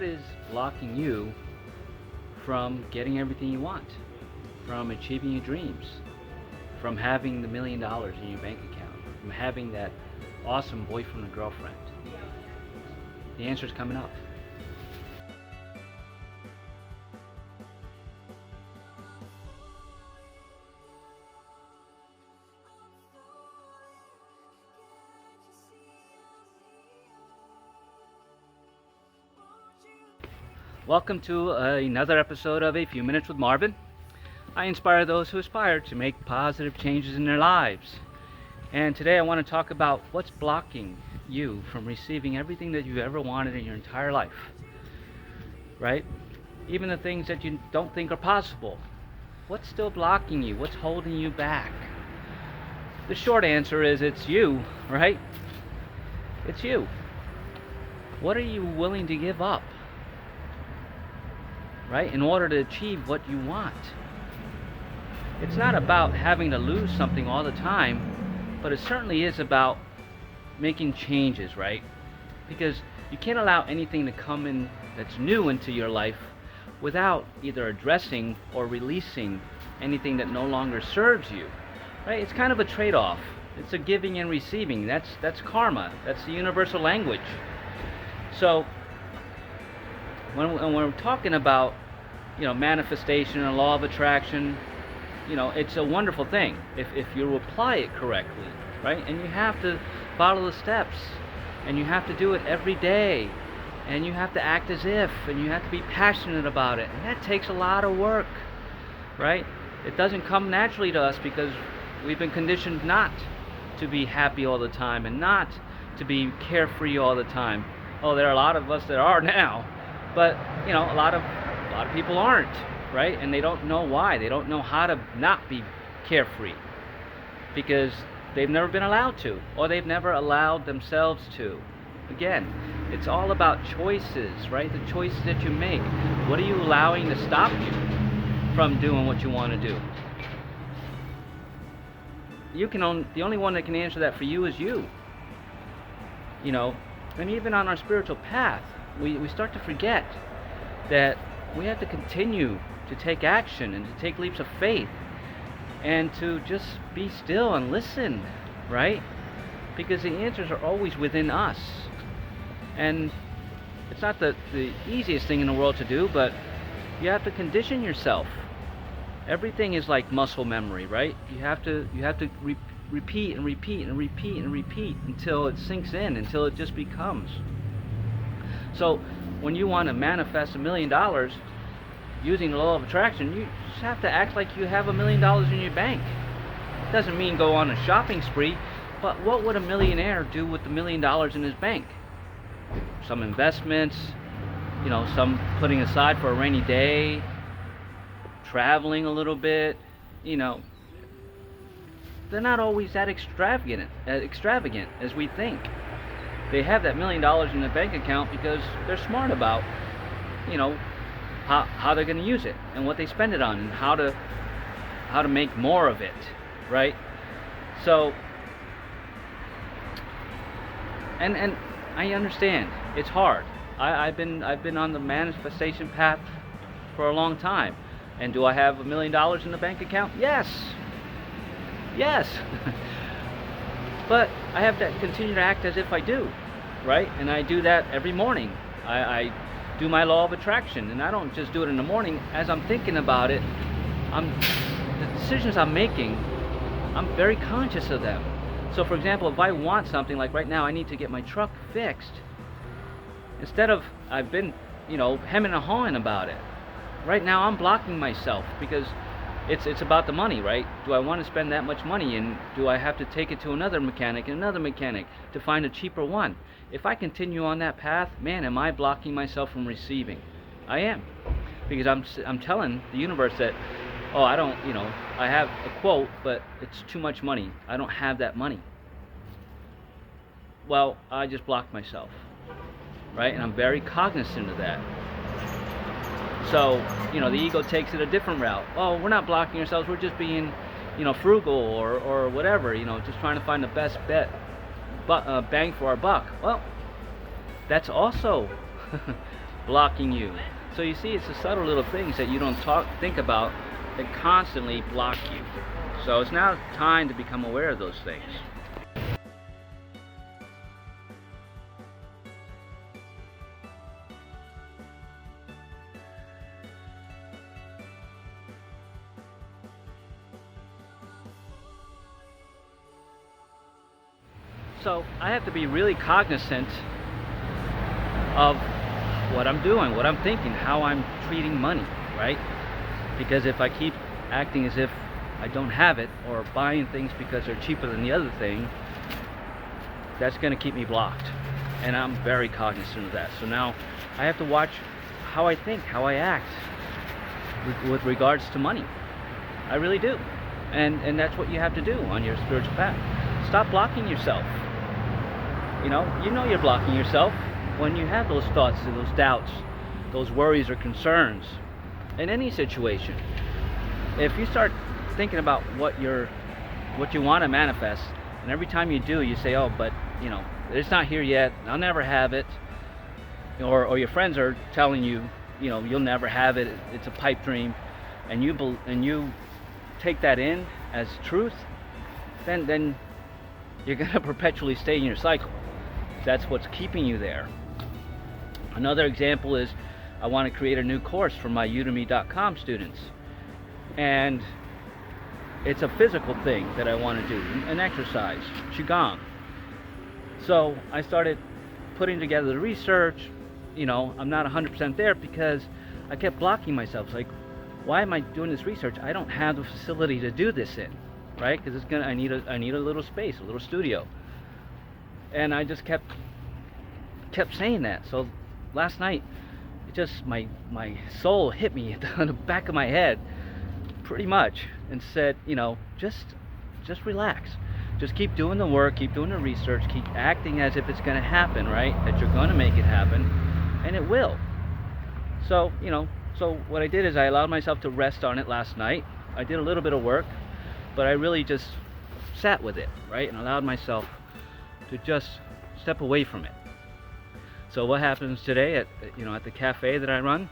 what is blocking you from getting everything you want, from achieving your dreams, from having the $1 million in your bank account, from having that awesome boyfriend or girlfriend? The answer is coming up. Welcome to another episode of A Few Minutes with Marvin. I inspire those who aspire to make positive changes in their lives. And today I want to talk about what's blocking you from receiving everything that you've ever wanted in your entire life. Right? Even the things that you don't think are possible. What's still blocking you? What's holding you back? The short answer is it's you, right? It's you. What are you willing to give up? Right? In order to achieve what you want. It's not about having to lose something all the time, but it certainly is about making changes, right? Because you can't allow anything to come in that's new into your life without either addressing or releasing anything that no longer serves you. Right? It's kind of a trade-off. It's a giving and receiving. That's karma. That's the universal language. So when we're talking about, manifestation and law of attraction, it's a wonderful thing if you apply it correctly, right? And you have to follow the steps, and you have to do it every day, and you have to act as if, and you have to be passionate about it, and that takes a lot of work, right? It doesn't come naturally to us because we've been conditioned not to be happy all the time and not to be carefree all the time. Oh, there are a lot of us that are now, but a lot of people aren't, right? And they don't know why. They don't know how to not be carefree because they've never been allowed to, or they've never allowed themselves to. Again, it's all about choices, right? The choices that you make. What are you allowing to stop you from doing what you want to do? The only one that can answer that for you is you. And even on our spiritual path, we start to forget that we have to continue to take action and to take leaps of faith and to just be still and listen, right? Because the answers are always within us. And it's not the easiest thing in the world to do, but you have to condition yourself. Everything is like muscle memory, right? You have to repeat and repeat and repeat and repeat until it sinks in, until it just becomes. So when you want to manifest $1 million using the law of attraction, you just have to act like you have $1 million in your bank. It doesn't mean go on a shopping spree, but what would a millionaire do with the $1 million in his bank? Some investments, some putting aside for a rainy day, traveling a little bit, they're not always that extravagant as we think. They have that $1 million in their bank account because they're smart about, how they're going to use it and what they spend it on and how to make more of it, right? So, and I understand it's hard. I've been on the manifestation path for a long time, and do I have $1 million in the bank account? Yes. But I have to continue to act as if I do, right? And I do that every morning. I do my law of attraction, and I don't just do it in the morning. As I'm thinking about it, the decisions I'm making, I'm very conscious of them. So for example, if I want something, like right now I need to get my truck fixed, instead of, I've been, hemming and hawing about it. Right now I'm blocking myself because it's about the money, right? Do I want to spend that much money, and do I have to take it to another mechanic and another mechanic to find a cheaper one? If I continue on that path, man, am I blocking myself from receiving? I am, because I'm telling the universe that, oh, I don't, I have a quote, but it's too much money. I don't have that money. Well, I just blocked myself, right? And I'm very cognizant of that. So, the ego takes it a different route. Oh, we're not blocking ourselves. We're just being, frugal or whatever, just trying to find the best bang for our buck. Well, that's also blocking you. So you see, it's the subtle little things that you don't think about that constantly block you. So it's now time to become aware of those things. So I have to be really cognizant of what I'm doing, what I'm thinking, how I'm treating money, right? Because if I keep acting as if I don't have it, or buying things because they're cheaper than the other thing, that's going to keep me blocked. And I'm very cognizant of that. So now I have to watch how I think, how I act with regards to money. I really do. And that's what you have to do on your spiritual path. Stop blocking yourself. You know you're blocking yourself when you have those thoughts and those doubts, those worries or concerns in any situation. If you start thinking about what you want to manifest, and every time you do, you say, "Oh, but it's not here yet. I'll never have it," or your friends are telling you, you'll never have it. It's a pipe dream, and you take that in as truth, then you're going to perpetually stay in your cycle. That's what's keeping you there. Another example is I want to create a new course for my udemy.com students, and it's a physical thing that I want to do, an exercise, qigong. So I started putting together the research. I'm not 100% there because I kept blocking myself. Like, why am I doing this research? I don't have the facility to do this in, right? Because I need a little space, a little studio. And I just kept saying that. So last night, it just my soul hit me on the back of my head, pretty much, and said, just relax. Just keep doing the work, keep doing the research, keep acting as if it's going to happen, right? That you're going to make it happen, and it will. So, so what I did is I allowed myself to rest on it last night. I did a little bit of work, but I really just sat with it, right? And allowed myself to just step away from it. So what happens today at the cafe that I run?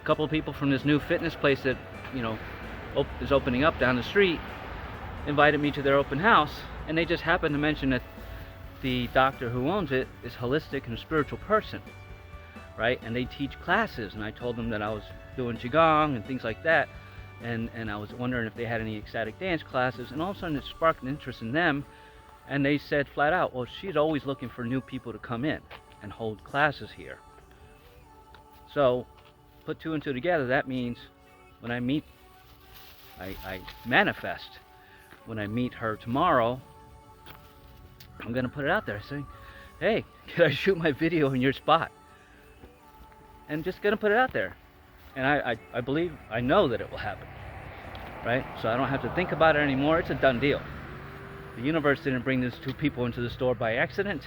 A couple of people from this new fitness place that is opening up down the street invited me to their open house, and they just happened to mention that the doctor who owns it is holistic and a spiritual person, right? And they teach classes, and I told them that I was doing qigong and things like that, and I was wondering if they had any ecstatic dance classes, and all of a sudden it sparked an interest in them. And they said flat out, well, she's always looking for new people to come in and hold classes here. So put two and two together. That means when I meet, I manifest. When I meet her tomorrow, I'm going to put it out there saying, hey, can I shoot my video in your spot? And just going to put it out there. And I know that it will happen. Right? So I don't have to think about it anymore. It's a done deal. The universe didn't bring these two people into the store by accident,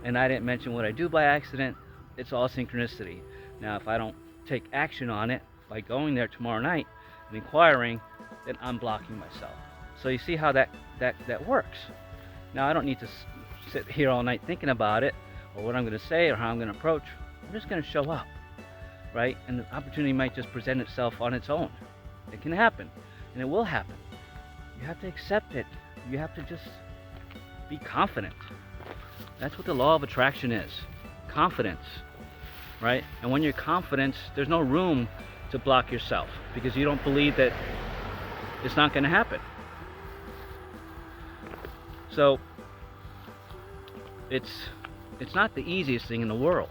and I didn't mention what I do by accident. It's all synchronicity. Now, if I don't take action on it by going there tomorrow night and inquiring, then I'm blocking myself. So you see how that works. Now, I don't need to sit here all night thinking about it, or what I'm going to say, or how I'm going to approach. I'm just going to show up, right? And the opportunity might just present itself on its own. It can happen, and it will happen. You have to accept it. You have to just be confident. That's what the law of attraction is. Confidence, right? And when you're confident, there's no room to block yourself because you don't believe that it's not going to happen. So it's not the easiest thing in the world,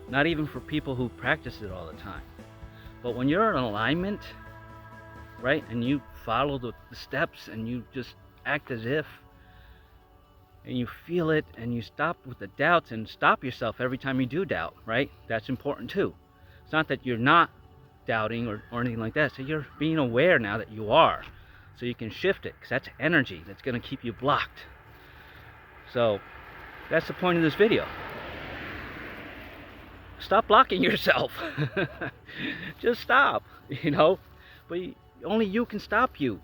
not even for people who practice it all the time. But when you're in alignment, right, and you follow the steps and you just act as if, and you feel it, and you stop with the doubts and stop yourself every time you do doubt, right? That's important too. It's not that you're not doubting or anything like that. So you're being aware now that you are, so you can shift it, because that's energy that's going to keep you blocked. So that's the point of this video. Stop blocking yourself. Just stop, but only you can stop you.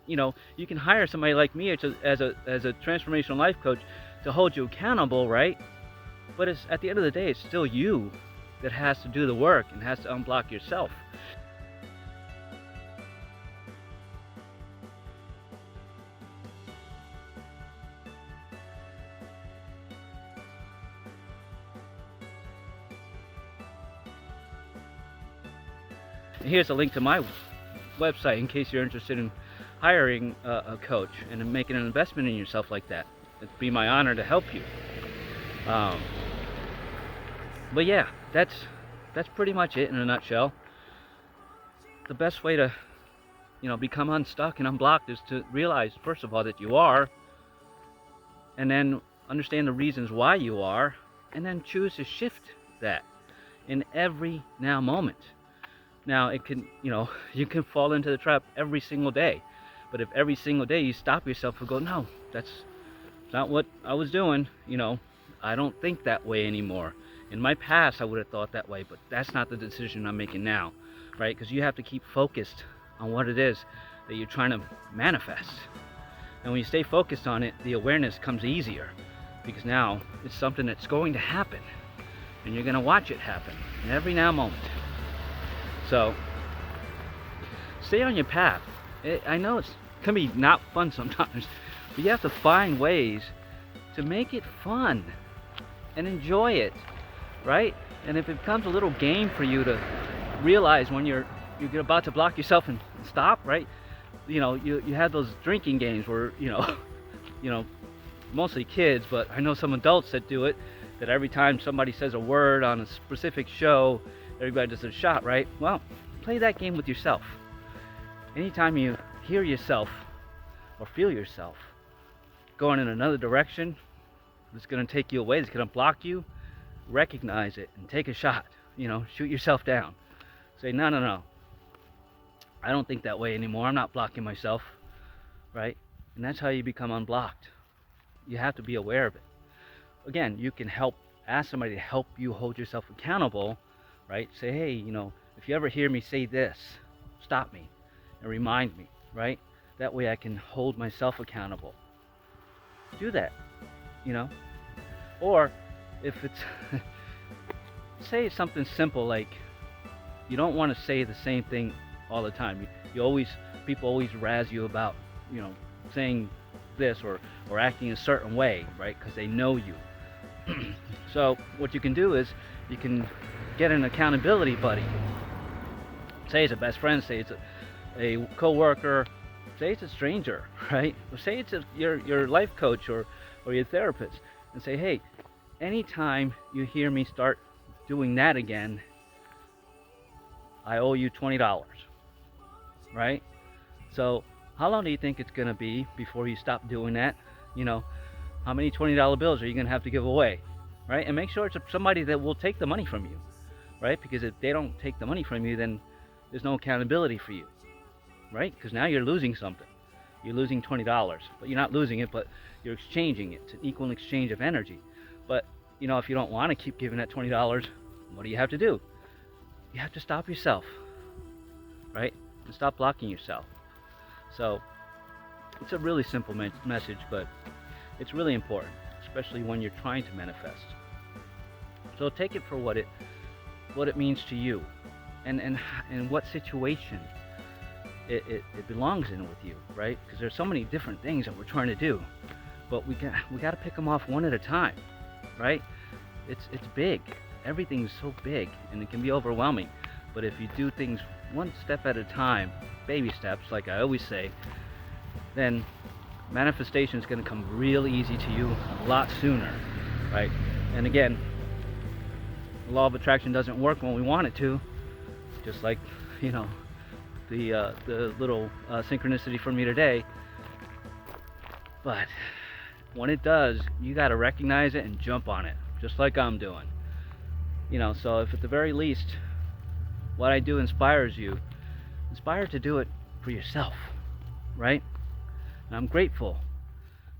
You can hire somebody like me as a transformational life coach to hold you accountable, right? But it's at the end of the day, it's still you that has to do the work and has to unblock yourself. And here's a link to my website in case you're interested in hiring a coach and in making an investment in yourself like that. It'd be my honor to help you. Um, but yeah, that's pretty much it in a nutshell. The best way to, become unstuck and unblocked is to realize, first of all, that you are, and then understand the reasons why you are, and then choose to shift that in every now moment. Now, it can, you can fall into the trap every single day, but if every single day you stop yourself and go, no, that's not what I was doing, I don't think that way anymore. In my past, I would have thought that way, but that's not the decision I'm making now, right? Because you have to keep focused on what it is that you're trying to manifest. And when you stay focused on it, the awareness comes easier, because now it's something that's going to happen, and you're going to watch it happen in every now moment. So stay on your path. I know it can be not fun sometimes, but you have to find ways to make it fun and enjoy it, right? And if it becomes a little game for you to realize when you're about to block yourself and stop, right? You have those drinking games where mostly kids, but I know some adults that do it, that every time somebody says a word on a specific show, everybody does a shot, right? Well, play that game with yourself. Anytime you hear yourself or feel yourself going in another direction that's going to take you away, that's going to block you, recognize it and take a shot. Shoot yourself down. Say, no, I don't think that way anymore. I'm not blocking myself, right? And that's how you become unblocked. You have to be aware of it. Again, you can ask somebody to help you hold yourself accountable, right? Say, hey, if you ever hear me say this, stop me and remind me, right? That way I can hold myself accountable. Do that, Or if it's, say something simple like, you don't want to say the same thing all the time. People always razz you about, saying this or acting a certain way, right? Because they know you. So what you can do is you can get an accountability buddy. Say it's a best friend, say it's a co-worker, say it's a stranger, right? Or say it's your life coach or your therapist, and say, hey, anytime you hear me start doing that again, I owe you $20, right? So how long do you think it's going to be before you stop doing that? How many $20 bills are you going to have to give away, right? And make sure it's somebody that will take the money from you, right? Because if they don't take the money from you, then there's no accountability for you, right? Because now you're losing something. You're losing $20, but you're not losing it, but you're exchanging it. It's an equal exchange of energy. But, if you don't want to keep giving that $20, what do you have to do? You have to stop yourself, right? And stop blocking yourself. So it's a really simple message, but it's really important, especially when you're trying to manifest. So take it for what it means to you, and what situation it belongs in with you, right? Because there's so many different things that we're trying to do, but we got to pick them off one at a time, right? It's big. Everything's so big, and it can be overwhelming. But if you do things one step at a time, baby steps, like I always say, then manifestation is going to come real easy to you a lot sooner, right? And again, the law of attraction doesn't work when we want it to, just like the little synchronicity from me today. But when it does, you got to recognize it and jump on it, just like I'm doing. So if at the very least what I do inspires you, inspire to do it for yourself, right? And I'm grateful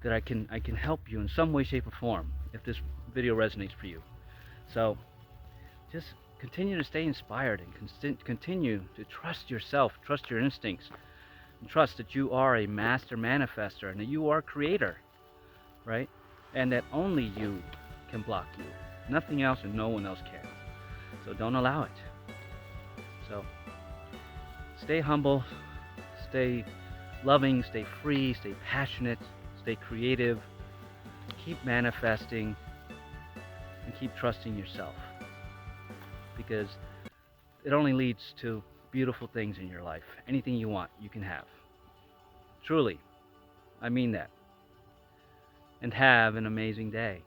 that I can help you in some way, shape, or form if this video resonates for you. So just continue to stay inspired and continue to trust yourself, trust your instincts, and trust that you are a master manifester and that you are a creator, right? And that only you can block you. Nothing else and no one else can. So don't allow it. So stay humble, stay loving, stay free, stay passionate, stay creative, keep manifesting, and keep trusting yourself. Because it only leads to beautiful things in your life. Anything you want, you can have. Truly, I mean that. And have an amazing day.